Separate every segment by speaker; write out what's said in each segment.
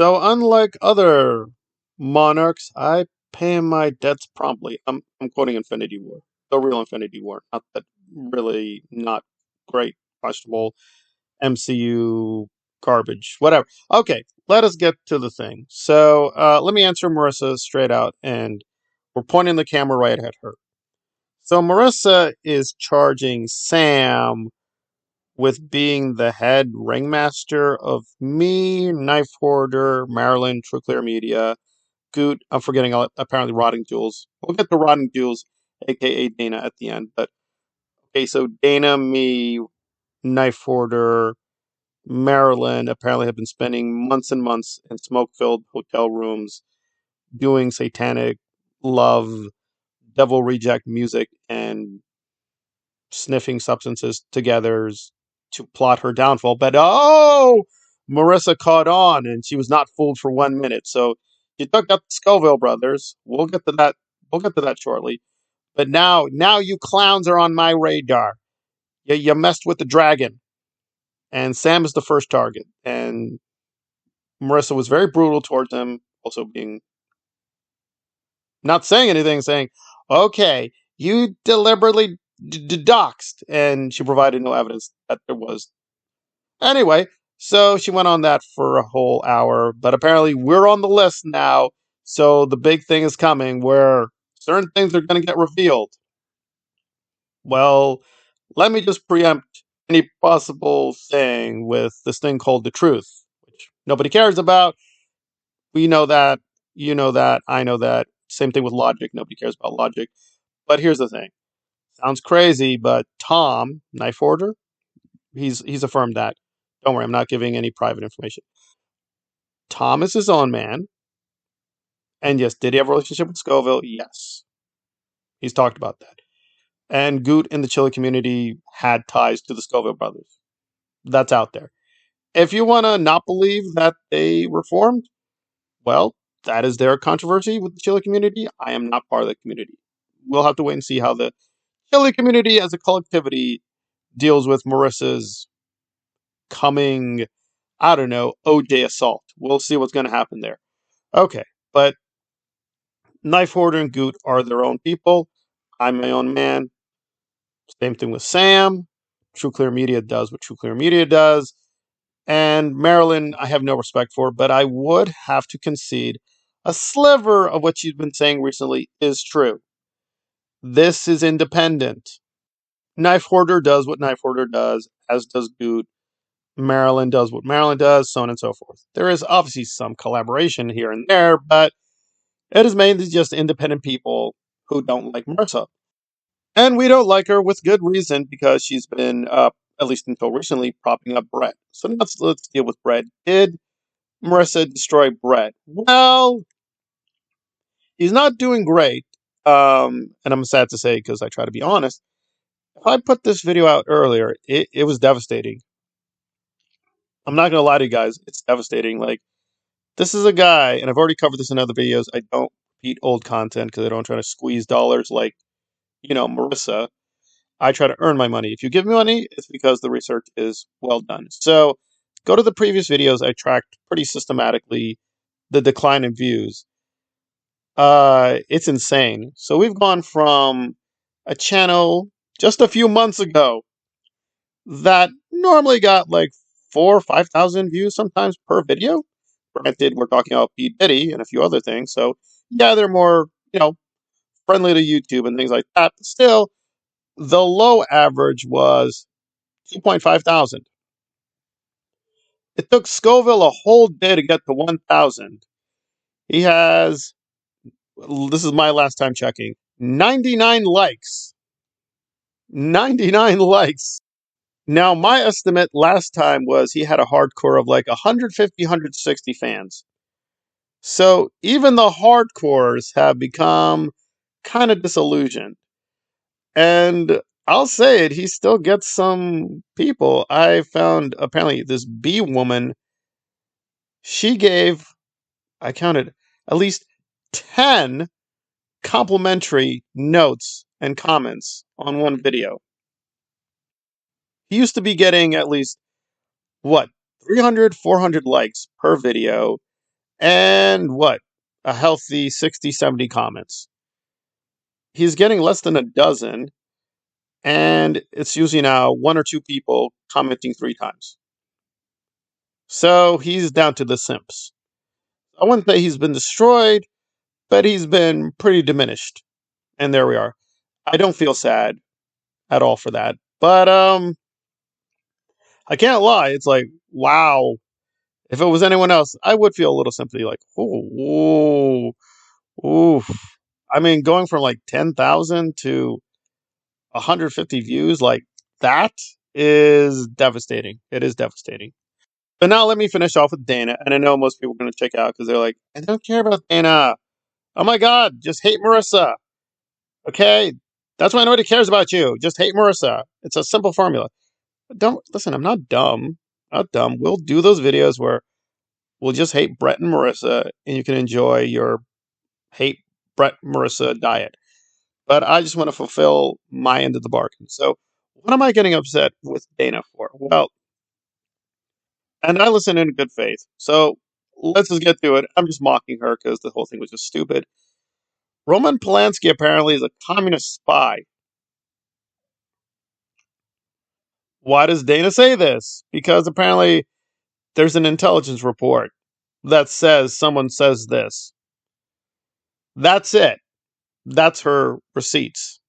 Speaker 1: So unlike other monarchs, I pay my debts promptly. I'm quoting Infinity War, the real Infinity War, not that really not great, questionable MCU garbage, whatever. Okay, let us get to the thing. So let me answer Marissa straight out, and we're pointing the camera right at her. So Marissa is charging Sam with being the head ringmaster of me, Knife Hoarder, Marilyn, True Clear Media, Goot. I'm forgetting apparently Rotting Jewels. We'll get to Rotting Jewels, aka Dana, at the end. But okay, so Dana, me, Knife Hoarder, Marilyn apparently have been spending months and months in smoke-filled hotel rooms doing satanic love, devil reject music, and sniffing substances together to plot her downfall. But oh, Marissa caught on, and she was not fooled for 1 minute. So she took up the Scoville brothers. We'll get to that. We'll get to that shortly. But now you clowns are on my radar. You messed with the dragon, and Sam is the first target. And Marissa was very brutal towards him, also being not saying anything, saying, "Okay, you deliberately doxed," and she provided no evidence that there was. Anyway, so she went on that for a whole hour, but apparently we're on the list now, so the big thing is coming where certain things are going to get revealed. Well, let me just preempt any possible thing with this thing called the truth, which nobody cares about. We know that, you know that, I know that. Same thing with logic. Nobody cares about logic. But here's the thing. Sounds crazy, but Tom, Knife Hoarder, he's affirmed that. Don't worry, I'm not giving any private information. Tom is his own man. And yes, did he have a relationship with Scoville? Yes. He's talked about that. And Goot in the Chile community had ties to the Scoville brothers. That's out there. If you want to not believe that they reformed, well, that is their controversy with the Chile community. I am not part of the community. We'll have to wait and see how the Chile community as a collectivity deals with Marissa's coming, I don't know, OJ assault. We'll see what's going to happen there. Okay, but Knife Hoarder and Goot are their own people. I'm my own man. Same thing with Sam. True Clear Media does what True Clear Media does. And Marilyn, I have no respect for, but I would have to concede a sliver of what she's been saying recently is true. This is independent. Knife Hoarder does what Knife Hoarder does, as does Goot. Marilyn does what Marilyn does, so on and so forth. There is obviously some collaboration here and there, but it is mainly just independent people who don't like Marissa. And we don't like her with good reason because she's been, at least until recently, propping up Brett. So let's deal with Brett. Did Marissa destroy Brett? Well, he's not doing great. And I'm sad to say because I try to be honest. If I put this video out earlier, it was devastating. I'm not gonna lie to you guys, it's devastating. Like, this is a guy, and I've already covered this in other videos. I don't repeat old content because I don't try to squeeze dollars like, Marissa. I try to earn my money. If you give me money, it's because the research is well done. So go to the previous videos. I tracked pretty systematically the decline in views. It's insane. So we've gone from a channel just a few months ago that normally got like 4,000 or 5,000 views sometimes per video. Granted, we're talking about P. Diddy and a few other things. So yeah, they're more, friendly to YouTube and things like that. But still, the low average was 2.5 thousand. It took Scoville a whole day to get to 1,000. He has, this is my last time checking, 99 likes. 99 likes. Now, my estimate last time was he had a hardcore of like 150, 160 fans. So even the hardcores have become kind of disillusioned. And I'll say it, he still gets some people. I found apparently this bee woman, she gave, I counted, at least 10 complimentary notes and comments on one video. He used to be getting at least, what, 300, 400 likes per video. and what? A healthy 60, 70 comments. He's getting less than a dozen, and it's usually now one or two people commenting 3 times. So he's down to the simps. I wouldn't say he's been destroyed, but he's been pretty diminished. And there we are. I don't feel sad at all for that. But I can't lie. It's like, wow. If it was anyone else, I would feel a little sympathy, like, oh, oof. I mean, going from like 10,000 to 150 views, like that is devastating. It is devastating. But now let me finish off with Dana. And I know most people are going to check out because they're like, I don't care about Dana. Oh my God, just hate Marissa. Okay? That's why nobody cares about you. Just hate Marissa. It's a simple formula. Don't listen, I'm not dumb. Not dumb. We'll do those videos where we'll just hate Brett and Marissa and you can enjoy your hate Brett Marissa diet. But I just want to fulfill my end of the bargain. So what am I getting upset with Dana for? Well, and I listen in good faith. So let's just get to it. I'm just mocking her because the whole thing was just stupid. Roman Polanski apparently is a communist spy. Why does Dana say this? Because apparently there's an intelligence report that says someone says this. That's it. That's her receipts.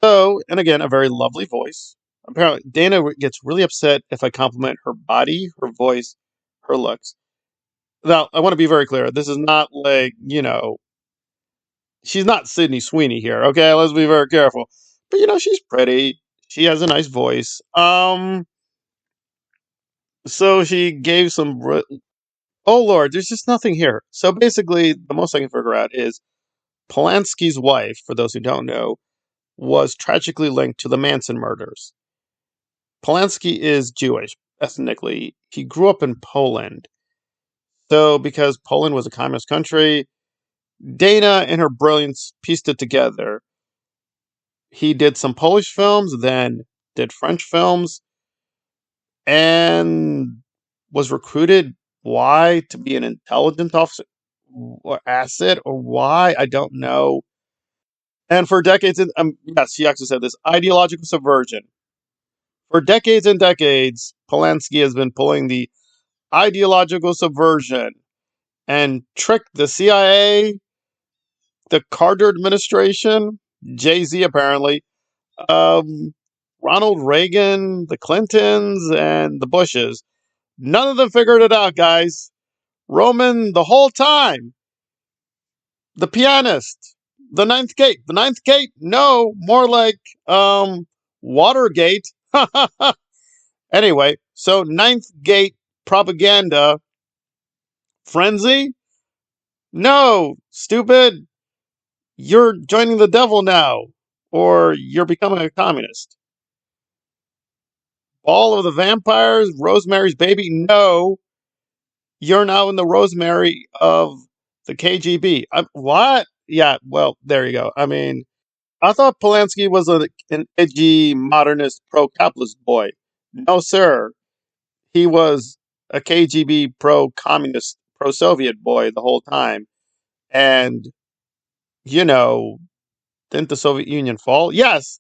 Speaker 1: So, and again, a very lovely voice. Apparently, Dana gets really upset if I compliment her body, her voice, her looks. Now, I want to be very clear. This is not like, she's not Sydney Sweeney here, okay? Let's be very careful. But, she's pretty. She has a nice voice. So she gave some... Oh, Lord, there's just nothing here. So basically, the most I can figure out is Polanski's wife, for those who don't know, was tragically linked to the Manson murders. Polanski is Jewish, ethnically. He grew up in Poland. So, because Poland was a communist country, Dana, in her brilliance, pieced it together. He did some Polish films, then did French films, and was recruited. Why? To be an intelligence officer or asset, or why? I don't know. And for decades, yes, she actually said this, ideological subversion. For decades and decades, Polanski has been pulling the ideological subversion and tricked the CIA, the Carter administration, Jay-Z apparently, Ronald Reagan, the Clintons, and the Bushes. None of them figured it out, guys. Roman, the whole time, the pianist, the ninth gate. The ninth gate? No, more like Watergate. Anyway, so ninth gate propaganda frenzy? No, stupid. You're joining the devil now, or you're becoming a communist. Ball of the Vampires, Rosemary's Baby? No, you're now in the Rosemary of the KGB. What? Yeah, well, there you go. I mean, I thought Polanski was an edgy, modernist, pro-capitalist boy. No, sir. He was a KGB pro-communist, pro-Soviet boy the whole time. And, you know, didn't the Soviet Union fall? Yes.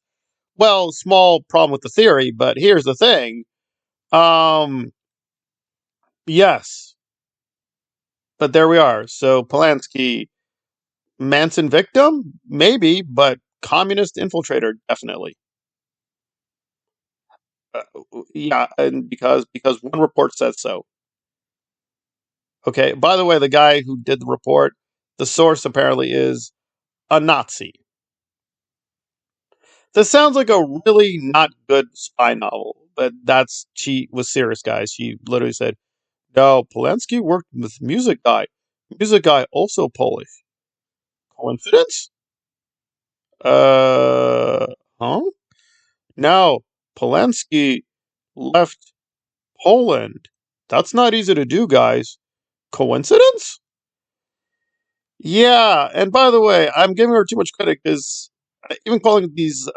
Speaker 1: Well, small problem with the theory, but here's the thing. Yes. But there we are. So Polanski, Manson victim? Maybe, but communist infiltrator, definitely. Uh, yeah, and because one report says so. Okay. By the way, the guy who did the report, the source apparently is a Nazi. This sounds like a really not good spy novel, but she was serious, guys. She literally said, "No, Polanski worked with music guy. Music guy also Polish. Coincidence? Uh, huh? No, Polanski left Poland. That's not easy to do, guys. Coincidence? Yeah, and by the way, I'm giving her too much credit because even calling these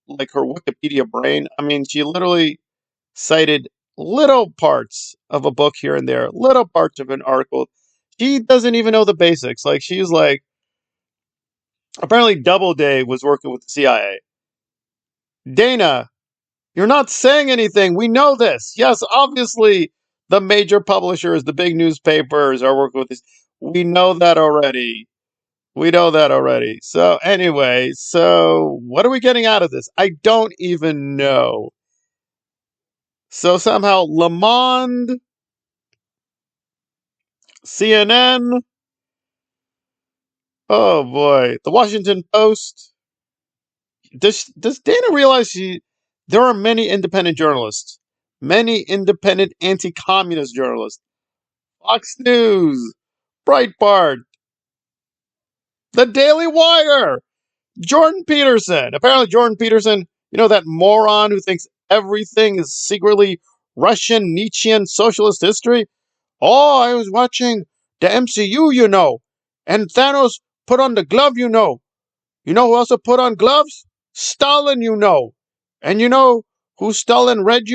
Speaker 1: like her Wikipedia brain, I mean, she literally cited little parts of a book here and there, little parts of an article. She doesn't even know the basics. Like, she's like, apparently Doubleday was working with the CIA. Dana, you're not saying anything. We know this. Yes, obviously the major publishers, the big newspapers are working with this. We know that already. We know that already. So anyway, so what are we getting out of this? I don't even know. So somehow Le Monde, CNN, oh boy, the Washington Post. Does Dana realize there are many independent journalists, many independent anti-communist journalists, Fox News, Breitbart, The Daily Wire, Jordan Peterson. Apparently, Jordan Peterson, that moron who thinks everything is secretly Russian Nietzschean socialist history. Oh, I was watching the MCU, and Thanos put on the glove, You know who also put on gloves? Stalin, And you know who Stalin read,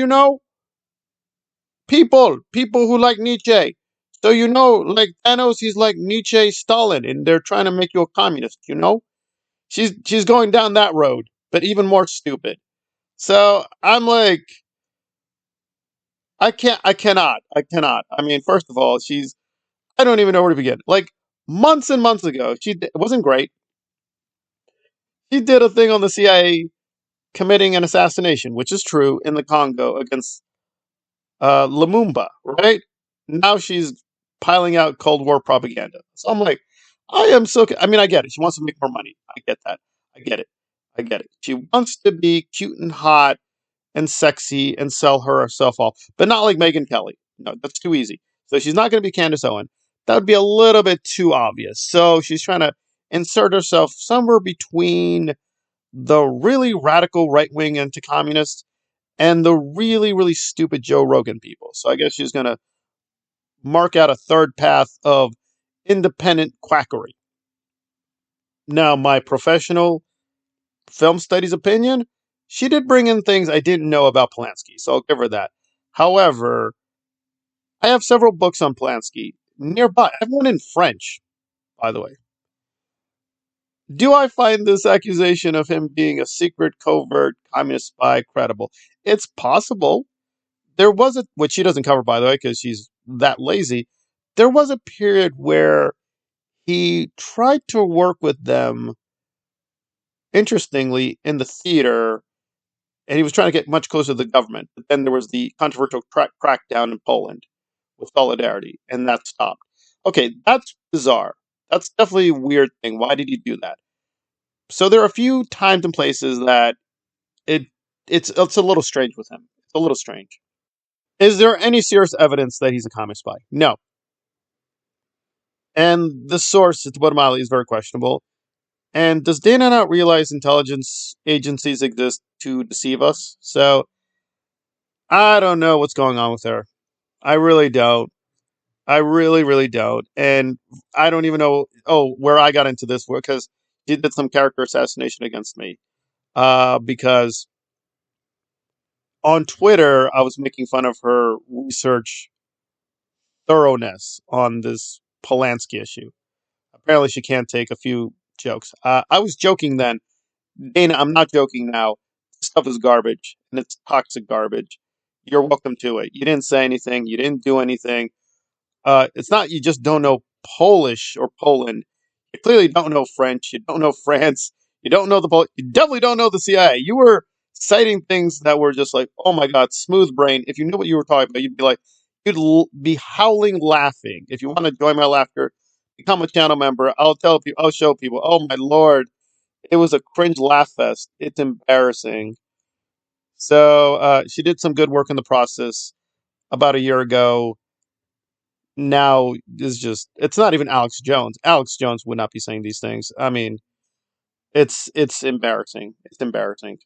Speaker 1: People who like Nietzsche. So like Thanos, he's like Nietzsche, Stalin, and they're trying to make you a communist. She's going down that road, but even more stupid. So I'm like, I cannot. I mean, first of all, I don't even know where to begin. Like, months and months ago, it wasn't great. She did a thing on the CIA committing an assassination, which is true, in the Congo against Lumumba, right? Now she's piling out Cold War propaganda. So I'm like, I am so. I mean, I get it. She wants to make more money. I get that. I get it. I get it. She wants to be cute and hot and sexy and sell herself off, but not like Megyn Kelly. No, that's too easy. So she's not going to be Candace Owen. That would be a little bit too obvious. So she's trying to insert herself somewhere between the really radical right wing anti communists and the really, really stupid Joe Rogan people. So I guess she's going to mark out a third path of independent quackery. Now, my professional film studies opinion, she did bring in things I didn't know about Polanski, so I'll give her that. However, I have several books on Polanski nearby. I have one in French, by the way. Do I find this accusation of him being a secret, covert communist spy credible? It's possible. There was which she doesn't cover, by the way, because she's that lazy. There was a period where he tried to work with them, interestingly, in the theater, and he was trying to get much closer to the government. But then there was the controversial crackdown in Poland with Solidarity, and that stopped. Okay, that's bizarre. That's definitely a weird thing. Why did he do that? So there are a few times and places that it it's a little strange with him. It's a little strange. Is there any serious evidence that he's a comic spy? No. And the source at the bottom of is very questionable. And does Dana not realize intelligence agencies exist to deceive us? So I don't know what's going on with her. I really don't. I really, really don't. And I don't even know where I got into this because she did some character assassination against me. Because on Twitter I was making fun of her research thoroughness on this Polanski issue. Apparently she can't take a few jokes. I was joking then. Dana, I'm not joking now. This stuff is garbage, and it's toxic garbage. You're welcome to it. You didn't say anything. You didn't do anything. It's not you just don't know Polish or Poland. You clearly don't know French. You don't know France. You don't know you definitely don't know the CIA. You were citing things that were just like, oh my God, smooth brain. If you knew what you were talking about, you'd be like, be howling laughing. If you want to join my laughter, become a channel member. I'll show people. Oh my Lord. It was a cringe laugh fest. It's embarrassing. So she did some good work in the process about a year ago. Now it's not even Alex Jones. Alex Jones would not be saying these things. I mean, it's embarrassing. It's embarrassing.